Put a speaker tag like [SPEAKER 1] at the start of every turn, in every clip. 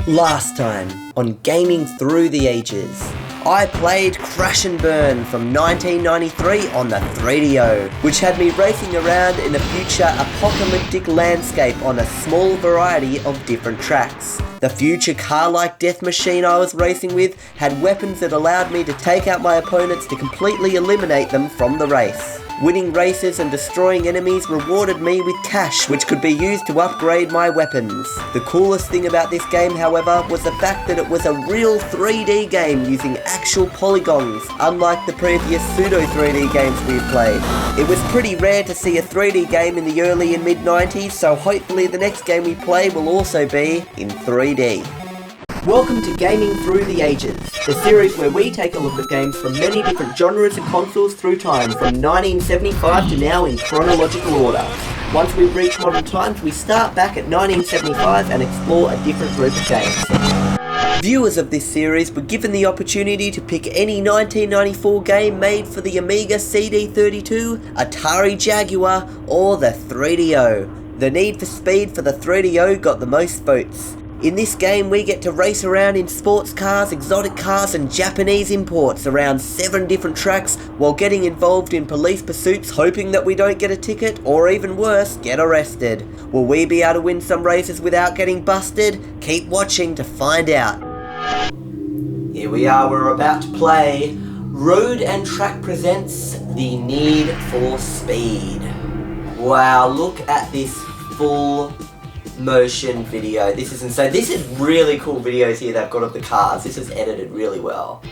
[SPEAKER 1] Last time on Gaming Through the Ages, I played Crash and Burn from 1993 on the 3DO, which had me racing around in a future apocalyptic landscape on a small variety of different tracks. The future car-like death machine I was racing with had weapons that allowed me to take out my opponents to completely eliminate them from the race. Winning races and destroying enemies rewarded me with cash, which could be used to upgrade my weapons. The coolest thing about this game, however, was the fact that it was a real 3D game using actual polygons, unlike the previous pseudo 3D games we've played. It was pretty rare to see a 3D game in the early and mid-90s, so hopefully the next game we play will also be in 3D. Welcome to Gaming Through the Ages, the series where we take a look at games from many different genres and consoles through time, from 1975 to now in chronological order. Once we reach modern times, we start back at 1975 and explore a different group of games. Viewers of this series were given the opportunity to pick any 1994 game made for the Amiga CD32, Atari Jaguar, or the 3DO. The Need for Speed for the 3DO got the most votes. In this game we get to race around in sports cars, exotic cars and Japanese imports around 7 different tracks while getting involved in police pursuits, hoping that we don't get a ticket or even worse, get arrested. Will we be able to win some races without getting busted? Keep watching to find out. Here we are, we're about to play Road and Track presents The Need for Speed. Wow, look at this full motion video. This is insane. This is really cool videos here they've got of the cars. This is edited really well.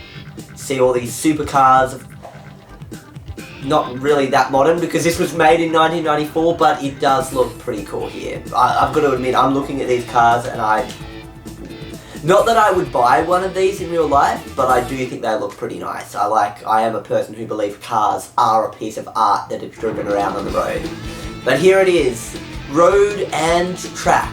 [SPEAKER 1] See all these supercars. Not really that modern because this was made in 1994, but it does look pretty cool here. I've got to admit, I'm looking at these cars and not that I would buy one of these in real life, but I do think they look pretty nice. I am a person who believes cars are a piece of art that is driven around on the road. But here it is. Road and Track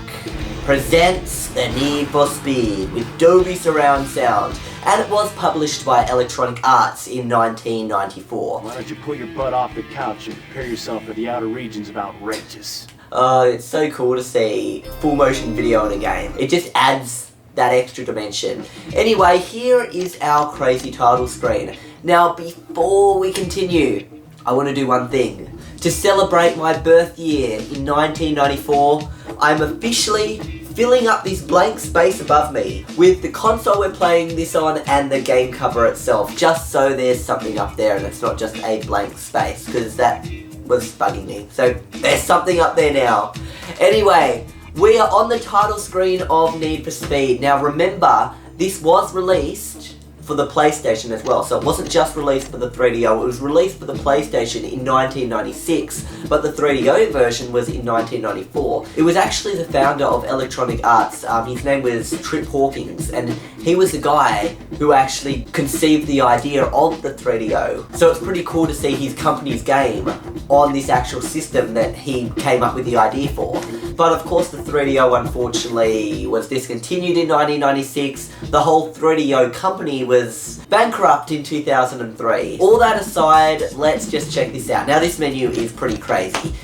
[SPEAKER 1] presents The Need for Speed with Dolby Surround Sound, and it was published by Electronic Arts in 1994.
[SPEAKER 2] Why don't you put your butt off the couch and prepare yourself for the outer regions of outrageous?
[SPEAKER 1] It's so cool to see full motion video in a game. It just adds that extra dimension. Anyway, here is our crazy title screen. Now, before we continue, I want to do one thing. To celebrate my birth year in 1994, I'm officially filling up this blank space above me with the console we're playing this on and the game cover itself, just so there's something up there and it's not just a blank space, because that was bugging me. So there's something up there now. Anyway, we are on the title screen of Need for Speed. Now remember, this was released for the PlayStation as well, so it wasn't just released for the 3DO, it was released for the PlayStation in 1996, but the 3DO version was in 1994. It was actually the founder of Electronic Arts, his name was Trip Hawkins, and he was the guy who actually conceived the idea of the 3DO. So it's pretty cool to see his company's game on this actual system that he came up with the idea for. But of course the 3DO unfortunately was discontinued in 1996. The whole 3DO company was bankrupt in 2003. All that aside, let's just check this out. Now this menu is pretty crazy.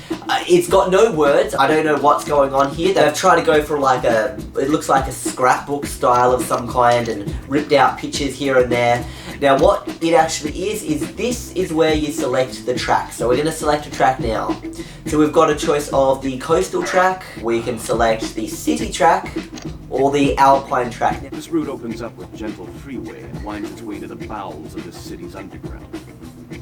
[SPEAKER 1] It's got no words. I don't know what's going on here. They've tried to go for it looks like a scrapbook style of some kind and ripped out pictures here and there. Now what it actually is this is where you select the track. So we're going to select a track now. So we've got a choice of the coastal track, we can select the city track, or the alpine track.
[SPEAKER 2] This route opens up with gentle freeway and winds its way to the bowels of the city's underground.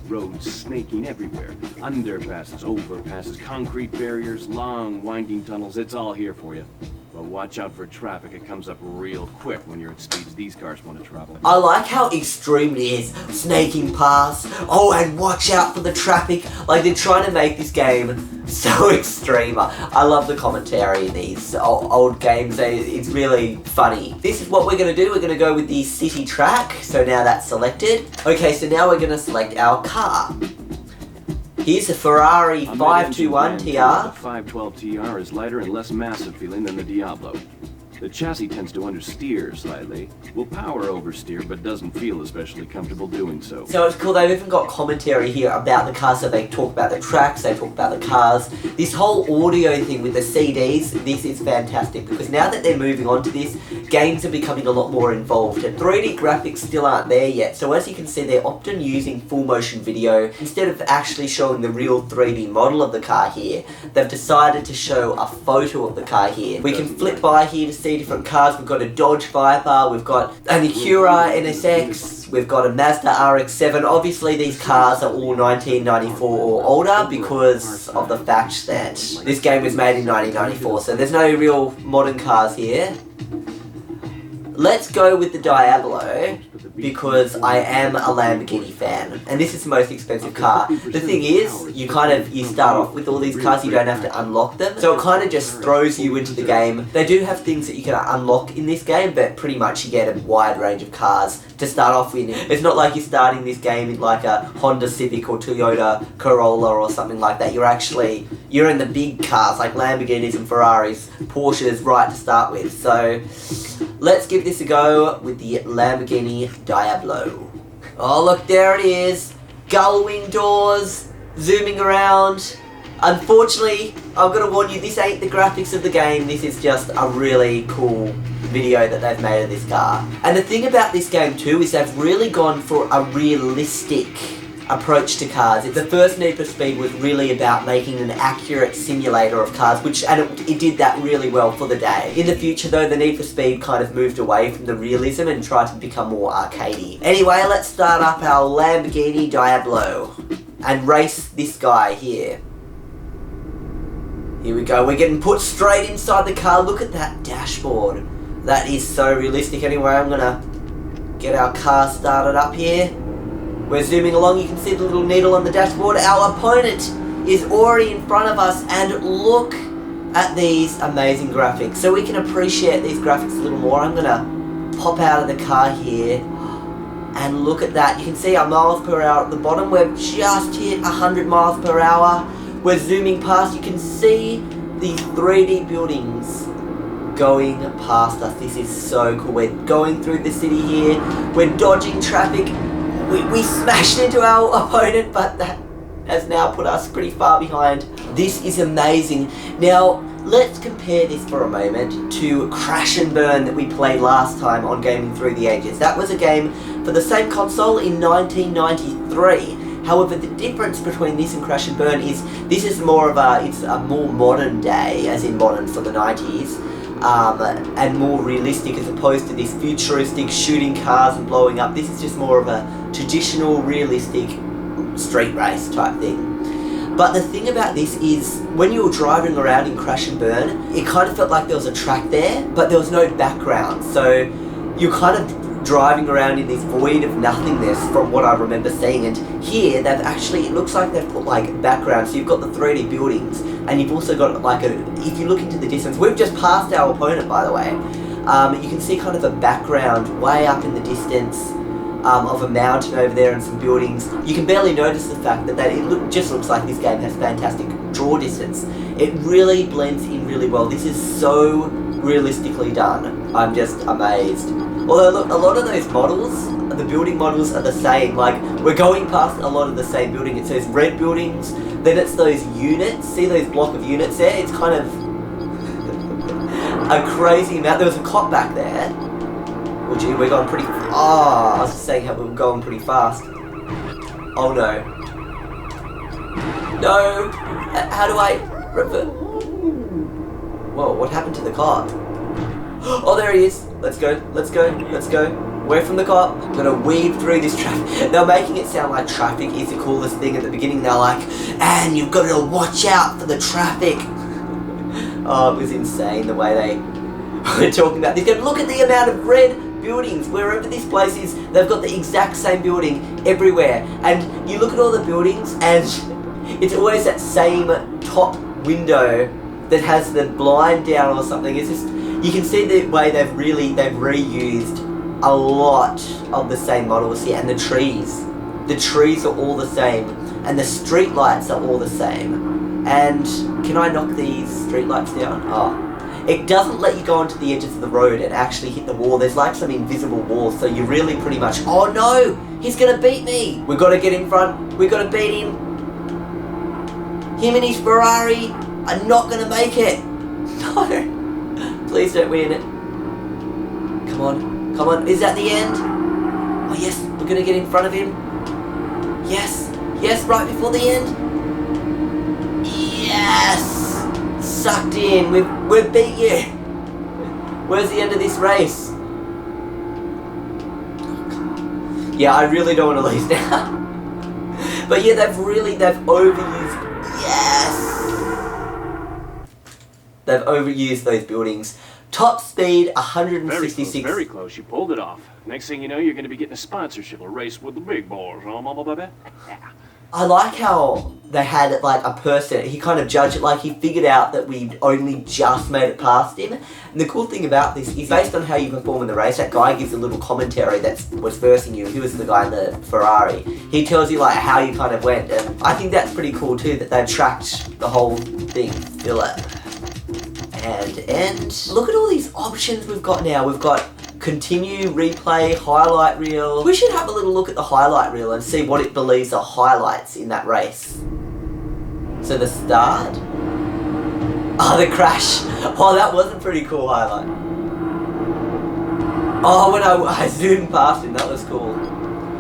[SPEAKER 2] Roads snaking everywhere. Underpasses, overpasses, concrete barriers, long winding tunnels, it's all here for you. But watch out for traffic, it comes up real quick when you're at speeds these cars want to travel.
[SPEAKER 1] I like how extreme it is. Snaking past. Oh, and watch out for the traffic. Like, they're trying to make this game so extreme. I love the commentary in these old games. It's really funny. This is what we're going to do. We're going to go with the city track. So now that's selected. Okay, so now we're going to select our car. Here's a Ferrari 521 TR.
[SPEAKER 2] The 512 TR is lighter and less massive feeling than the Diablo. The chassis tends to understeer slightly. Will power oversteer, but doesn't feel especially comfortable doing so.
[SPEAKER 1] So it's cool, they've even got commentary here about the cars, so they talk about the tracks, they talk about the cars. This whole audio thing with the CDs, this is fantastic, because now that they're moving on to this, games are becoming a lot more involved, and 3D graphics still aren't there yet. So as you can see, they're often using full motion video. Instead of actually showing the real 3D model of the car here, they've decided to show a photo of the car here. We can flip by here to see different cars. We've got a Dodge Viper, we've got an Acura NSX, we've got a Mazda RX-7. Obviously these cars are all 1994 or older because of the fact that this game was made in 1994, so there's no real modern cars here. Let's go with the Diablo, because I am a Lamborghini fan, and this is the most expensive car. The thing is, you start off with all these cars, you don't have to unlock them, so it kind of just throws you into the game. They do have things that you can unlock in this game, but pretty much you get a wide range of cars to start off with. It's not like you're starting this game in like a Honda Civic or Toyota Corolla or something like that. You're in the big cars like Lamborghinis and Ferraris, Porsches right to start with. So let's give this a go with the Lamborghini Diablo. Oh look, there it is. Gull wing doors, zooming around. Unfortunately, I'm gonna warn you, this ain't the graphics of the game, this is just a really cool video that they've made of this car. And the thing about this game too is they've really gone for a realistic approach to cars. The first Need for Speed was really about making an accurate simulator of cars, and it did that really well for the day. In the future though, the Need for Speed kind of moved away from the realism and tried to become more arcadey. Anyway, let's start up our Lamborghini Diablo and race this guy here. Here we go, we're getting put straight inside the car. Look at that dashboard. That is so realistic. Anyway, I'm gonna get our car started up here. We're zooming along, you can see the little needle on the dashboard. Our opponent is already in front of us, and look at these amazing graphics. So we can appreciate these graphics a little more. I'm gonna pop out of the car here, and look at that. You can see our miles per hour at the bottom. We've just hit 100 miles per hour. We're zooming past, you can see these 3D buildings going past us. This is so cool. We're going through the city here, we're dodging traffic. We smashed into our opponent, but that has now put us pretty far behind. This is amazing. Now, let's compare this for a moment to Crash and Burn that we played last time on Gaming Through the Ages. That was a game for the same console in 1993. However, the difference between this and Crash and Burn is this is it's a more modern day, as in modern for the 90s. And more realistic as opposed to this futuristic shooting cars and blowing up. This is just more of a traditional, realistic street race type thing. But the thing about this is, when you were driving around in Crash and Burn, it kind of felt like there was a track there, but there was no background. So you're kind of driving around in this void of nothingness from what I remember seeing. And here, it looks like they've put like background. So you've got the 3D buildings, and you've also got like if you look into the distance, we've just passed our opponent, by the way. You can see kind of a background way up in the distance of a mountain over there and some buildings. You can barely notice the fact that just looks like this game has fantastic draw distance. It really blends in really well. This is so realistically done. I'm just amazed. Although look, a lot of those models, the building models are the same. Like, we're going past a lot of the same building. It says red buildings, then it's those units. See those block of units there? It's kind of a crazy amount. There was a cop back there. Oh gee, we're going pretty... I was just saying how we were going pretty fast. Oh no. No! How do I... Whoa, what happened to the cop? Oh, there he is. Let's go, let's go, let's go. Away from the cop. I'm gonna weave through this traffic. They're making it sound like traffic is the coolest thing at the beginning. They're like, and you've got to watch out for the traffic. Oh, it was insane the way they were talking about this game. Look at the amount of red buildings. Wherever this place is, they've got the exact same building everywhere. And you look at all the buildings, and it's always that same top window that has the blind down or something. It's just, you can see the way they've reused a lot of the same models here. And the trees are all the same, and the street lights are all the same. And can I knock these street lights down? Oh, it doesn't let you go onto the edges of the road and actually hit the wall. There's like some invisible wall, so you really pretty much... Oh no! He's gonna beat me! We've got to get in front. We've got to beat him. Him and his Ferrari are not gonna make it. No. Please don't win it. Come on. Come on. Is that the end? Oh yes, we're gonna get in front of him. Yes. Yes, right before the end. Yes! Sucked in. We've beat you. Where's the end of this race? Yeah, I really don't want to lose now. But yeah, they've overused... Yes! They've overused those buildings. Top speed, 166...
[SPEAKER 2] Very close. You pulled it off. Next thing you know, you're going to be getting a sponsorship, a race with the big boys.
[SPEAKER 1] I like how they had like a person, he kind of judged it, like he figured out that we'd only just made it past him. And the cool thing about this is based on how you perform in the race, that guy gives a little commentary that was versing you. He was the guy in the Ferrari. He tells you like how you kind of went, and I think that's pretty cool too, that they've tracked the whole thing. Fill it. And end. Look at all these options we've got now. We've got continue, replay, highlight reel. We should have a little look at the highlight reel and see what it believes are highlights in that race. So the start. Oh, the crash. Oh, that was a pretty cool highlight. Oh, when I zoomed past him, that was cool.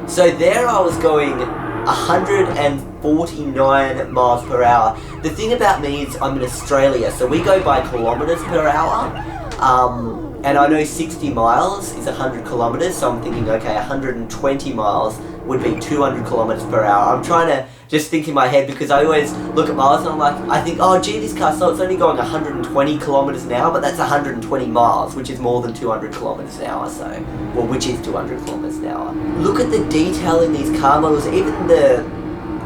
[SPEAKER 1] So there I was going 149 miles per hour. The thing about me is I'm in Australia, so we go by kilometers per hour. And I know 60 miles is 100 kilometers, so I'm thinking, okay, 120 miles would be 200 kilometers per hour. I'm trying to just think in my head because I always look at miles and I'm like, I think, oh gee, this car, so it's only going 120 kilometers an hour, but that's 120 miles, which is more than 200 kilometers an hour, so, well, which is 200 kilometers an hour. Look at the detail in these car models, even the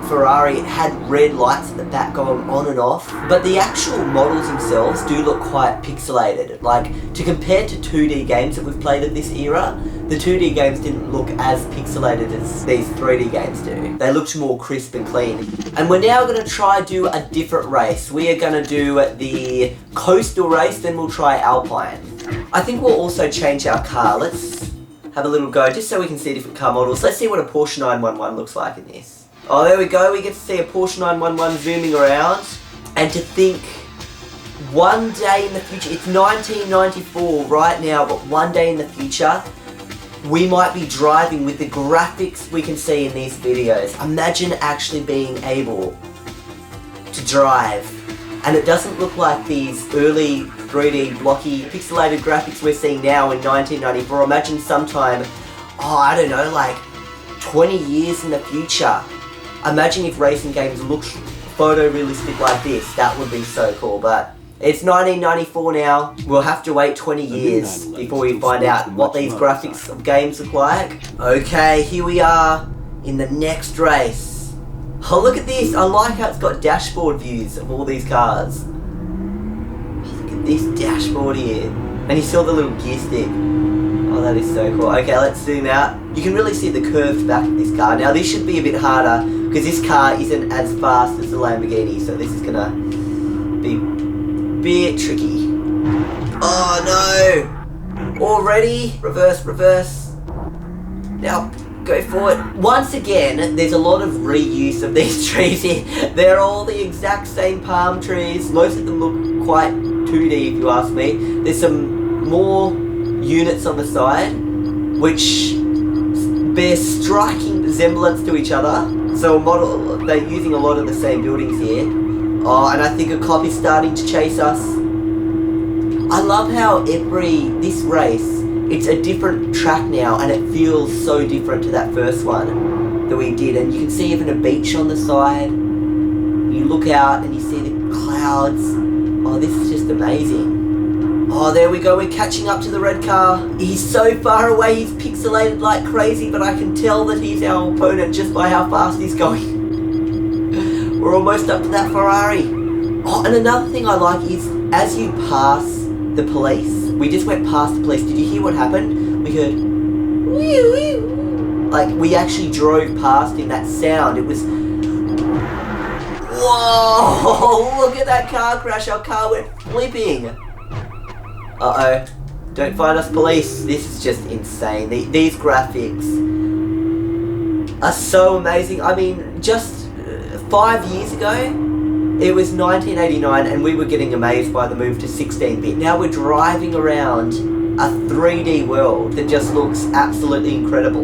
[SPEAKER 1] Ferrari had red lights at the back going on and off, but the actual models themselves do look quite pixelated. Like, to compare to 2D games that we've played of this era, the 2D games didn't look as pixelated as these 3D games do. They looked more crisp and clean. And we're now going to try do a different race. We are going to do the coastal race, then we'll try Alpine. I think we'll also change our car. Let's have a little go, just so we can see different car models. Let's see what a Porsche 911 looks like in this. Oh, there we go, we get to see a Porsche 911 zooming around. And to think, one day in the future, it's 1994 right now, but one day in the future, we might be driving with the graphics we can see in these videos. Imagine actually being able to drive. And it doesn't look like these early 3D blocky pixelated graphics we're seeing now in 1994. Imagine sometime, oh, I don't know, like 20 years in the future. Imagine if racing games looked photorealistic like this. That would be so cool, but it's 1994 now. We'll have to wait 20 years before we find out what these graphics of games look like. Okay, here we are in the next race. Oh, look at this. I like how it's got dashboard views of all these cars. Look at this dashboard here. And you saw the little gear stick. Oh, that is so cool. Okay, let's zoom out. You can really see the curved back of this car. Now, this should be a bit harder because this car isn't as fast as the Lamborghini, so this is gonna be a bit tricky. Oh no! Already? Reverse, reverse. Now, go forward. Once again, there's a lot of reuse of these trees here. They're all the exact same palm trees. Most of them look quite 2D if you ask me. There's some more units on the side, which bear striking resemblance to each other. So they're using a lot of the same buildings here. Oh, and I think a cop is starting to chase us. I love how this race, it's a different track now, and it feels so different to that first one that we did. And you can see even a beach on the side. You look out and you see the clouds. Oh, this is just amazing. Oh, there we go, we're catching up to the red car. He's so far away, he's pixelated like crazy, but I can tell that he's our opponent just by how fast he's going. We're almost up to that Ferrari. Oh, and another thing I like is, as you pass the police, we just went past the police, did you hear what happened? We heard, wee wee. Like, we actually drove past him, that sound, it was... Whoa, look at that car crash, our car went flipping. Uh-oh. Don't find us, police. This is just insane. These graphics are so amazing. I mean, just 5 years ago, it was 1989 and we were getting amazed by the move to 16-bit. Now we're driving around a 3D world that just looks absolutely incredible.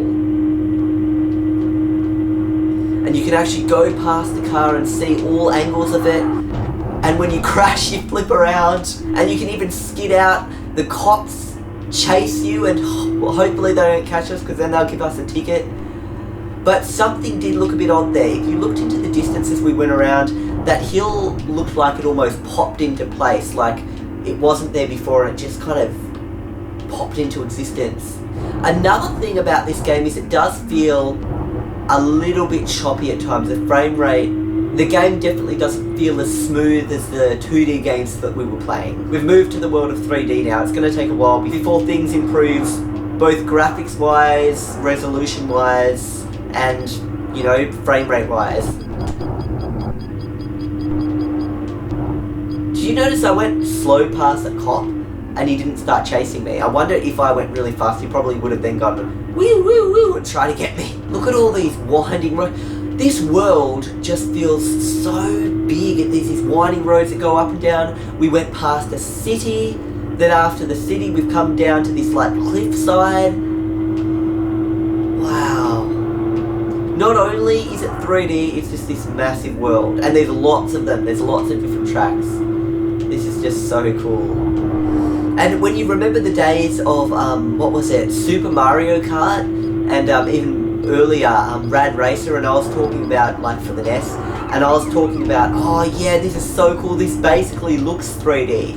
[SPEAKER 1] And you can actually go past the car and see all angles of it. And when you crash, you flip around. And you can even skid out. The cops chase you and hopefully they don't catch us because then they'll give us a ticket. But something did look a bit odd there. If you looked into the distance as we went around, that hill looked like it almost popped into place. Like it wasn't there before and it just kind of popped into existence. Another thing about this game is it does feel a little bit choppy at times. The frame rate, the game definitely doesn't feel as smooth as the 2D games that we were playing. We've moved to the world of 3D now. It's going to take a while before things improve, both graphics wise, resolution wise, and, you know, frame rate wise. Did you notice I went slow past a cop and he didn't start chasing me? I wonder if I went really fast, he probably would have then gone woo woo woo and tried to get me. Look at all these winding roads. This world just feels so big. There's these winding roads that go up and down. We went past a city. Then after the city, we've come down to this like cliffside. Wow. Not only is it 3D, it's just this massive world. And there's lots of them. There's lots of different tracks. This is just so cool. And when you remember the days of, what was it, Super Mario Kart, and even earlier, Rad Racer, and I was talking about, like, for the NES, and I was talking about, oh yeah, this is so cool, this basically looks 3D.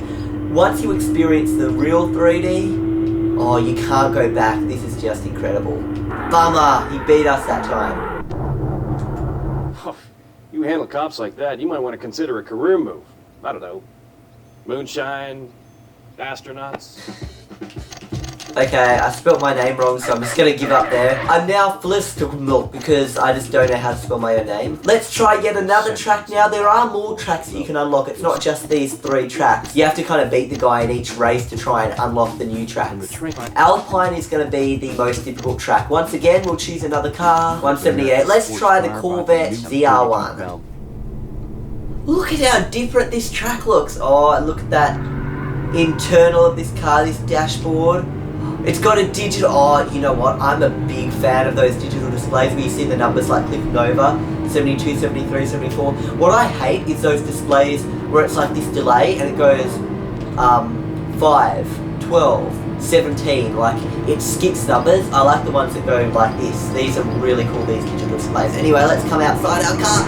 [SPEAKER 1] Once you experience the real 3D, oh, you can't go back, this is just incredible. Bummer, he beat us that time.
[SPEAKER 2] You handle cops like that, you might want to consider a career move. I don't know. Moonshine, astronauts.
[SPEAKER 1] Okay, I spelled my name wrong, so I'm just gonna give up there. I'm now Milk because I just don't know how to spell my own name. Let's try yet another track now. There are more tracks that you can unlock. It's not just these 3 tracks. You have to kind of beat the guy in each race to try and unlock the new tracks. Alpine is gonna be the most difficult track. Once again, we'll choose another car. 178. Let's try the Corvette ZR1. Look at how different this track looks. Oh, look at that internal of this car, this dashboard. It's got a digital, oh, you know what, I'm a big fan of those digital displays where you see the numbers like clicking over, 72, 73, 74. What I hate is those displays where it's like this delay and it goes 5, 12, 17, like it skips numbers. I like the ones that go like this. These are really cool, these digital displays. Anyway, let's come outside our car.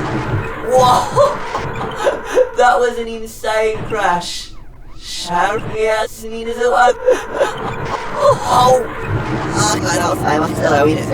[SPEAKER 1] Whoa! That was an insane crash. Shout me out, Sinitas alive. Oh! I don't say much hello in it.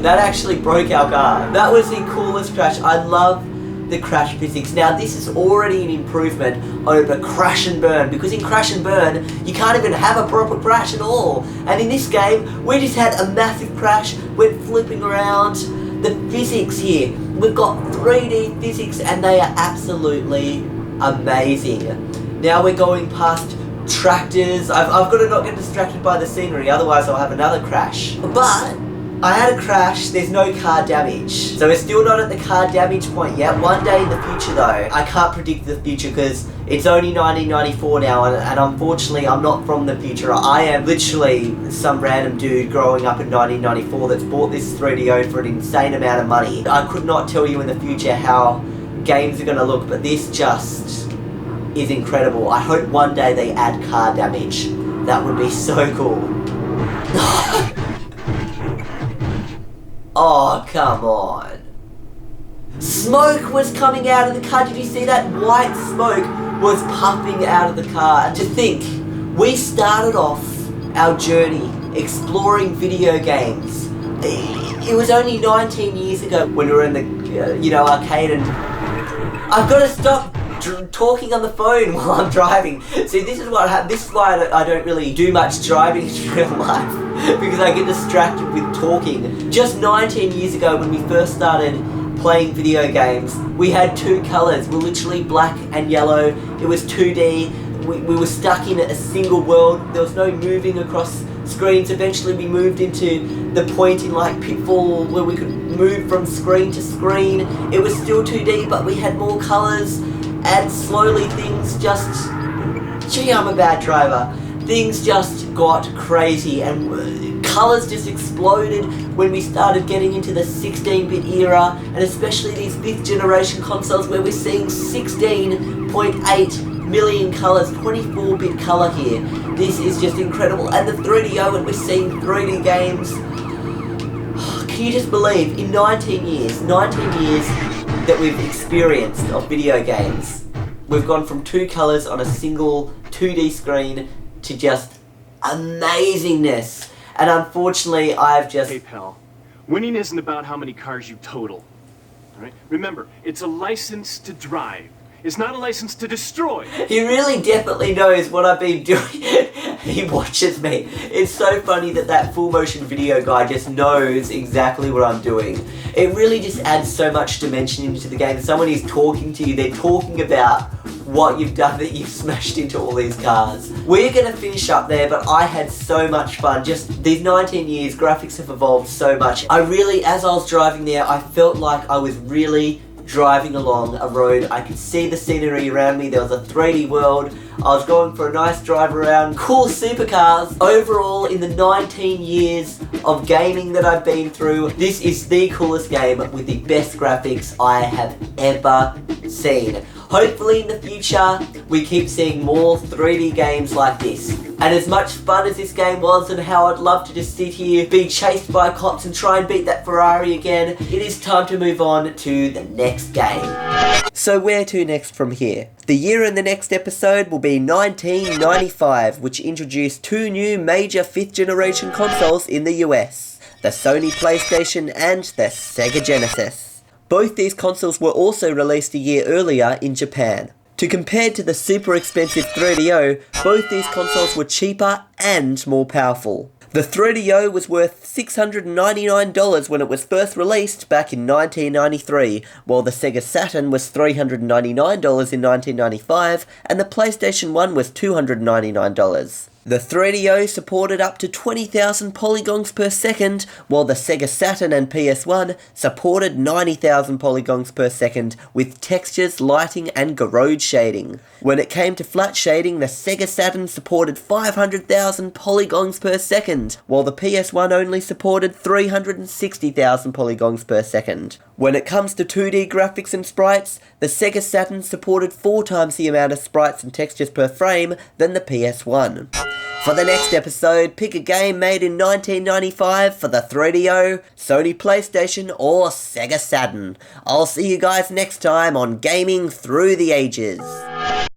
[SPEAKER 1] That actually broke our car. That was the coolest crash. I love the crash physics. Now this is already an improvement over Crash and Burn, because in Crash and Burn you can't even have a proper crash at all, and in this game we just had a massive crash, went flipping around. The physics here, we've got 3D physics and they are absolutely amazing. Now we're going past tractors. I've got to not get distracted by the scenery, otherwise I'll have another crash. But I had a crash, there's no car damage. So we're still not at the car damage point yet. One day in the future though, I can't predict the future because it's only 1994 now, and unfortunately I'm not from the future. I am literally some random dude growing up in 1994 that's bought this 3DO for an insane amount of money. I could not tell you in the future how games are going to look, but this just is incredible. I hope one day they add car damage. That would be so cool. Oh, come on. Smoke was coming out of the car. Did you see that? White smoke was puffing out of the car. And to think, we started off our journey exploring video games. It was only 19 years ago when we were in the, arcade, and I've got to stop talking on the phone while I'm driving. See, this is what this is why I don't really do much driving in real life, because I get distracted with talking. Just 19 years ago, when we first started playing video games, we had two colours. We're literally black and yellow. It was 2D. We were stuck in a single world. There was no moving across screens. Eventually we moved into the point in like Pitfall where we could move from screen to screen. It was still 2D, but we had more colours, and slowly things just... Gee, I'm a bad driver. Things just got crazy, and colours just exploded when we started getting into the 16-bit era, and especially these 5th generation consoles where we're seeing 16.8 million colours, 24-bit colour here. This is just incredible. And the 3DO, and we're seeing 3D games. Can you just believe, in 19 years that we've experienced of video games, we've gone from two colours on a single 2D screen to just amazingness. And unfortunately, I've just...
[SPEAKER 2] Hey, pal. Winning isn't about how many cars you total. All right? Remember, it's a license to drive. It's not a license to destroy.
[SPEAKER 1] He really definitely knows what I've been doing. He watches me. It's so funny that full motion video guy just knows exactly what I'm doing. It really just adds so much dimension into the game. Someone is talking to you, they're talking about what you've done, that you've smashed into all these cars. We're gonna finish up there, but I had so much fun. Just these 19 years, graphics have evolved so much. I really, as I was driving there, I felt like I was really driving along a road. I could see the scenery around me. There was a 3D world. I was going for a nice drive around. Cool supercars. Overall, in the 19 years of gaming that I've been through, this is the coolest game with the best graphics I have ever seen. Hopefully in the future, we keep seeing more 3D games like this. And as much fun as this game was, and how I'd love to just sit here, be chased by cops and try and beat that Ferrari again, it is time to move on to the next game. So where to next from here? The year in the next episode will be 1995, which introduced two new major 5th generation consoles in the US, the Sony PlayStation and the Sega Genesis. Both these consoles were also released a year earlier in Japan. To compare to the super expensive 3DO, both these consoles were cheaper and more powerful. The 3DO was worth $699 when it was first released back in 1993, while the Sega Saturn was $399 in 1995, and the PlayStation 1 was $299. The 3DO supported up to 20,000 polygons per second, while the Sega Saturn and PS1 supported 90,000 polygons per second with textures, lighting and garage shading. When it came to flat shading, the Sega Saturn supported 500,000 polygons per second, while the PS1 only supported 360,000 polygons per second. When it comes to 2D graphics and sprites, the Sega Saturn supported 4 times the amount of sprites and textures per frame than the PS1. For the next episode, pick a game made in 1995 for the 3DO, Sony PlayStation or Sega Saturn. I'll see you guys next time on Gaming Through the Ages.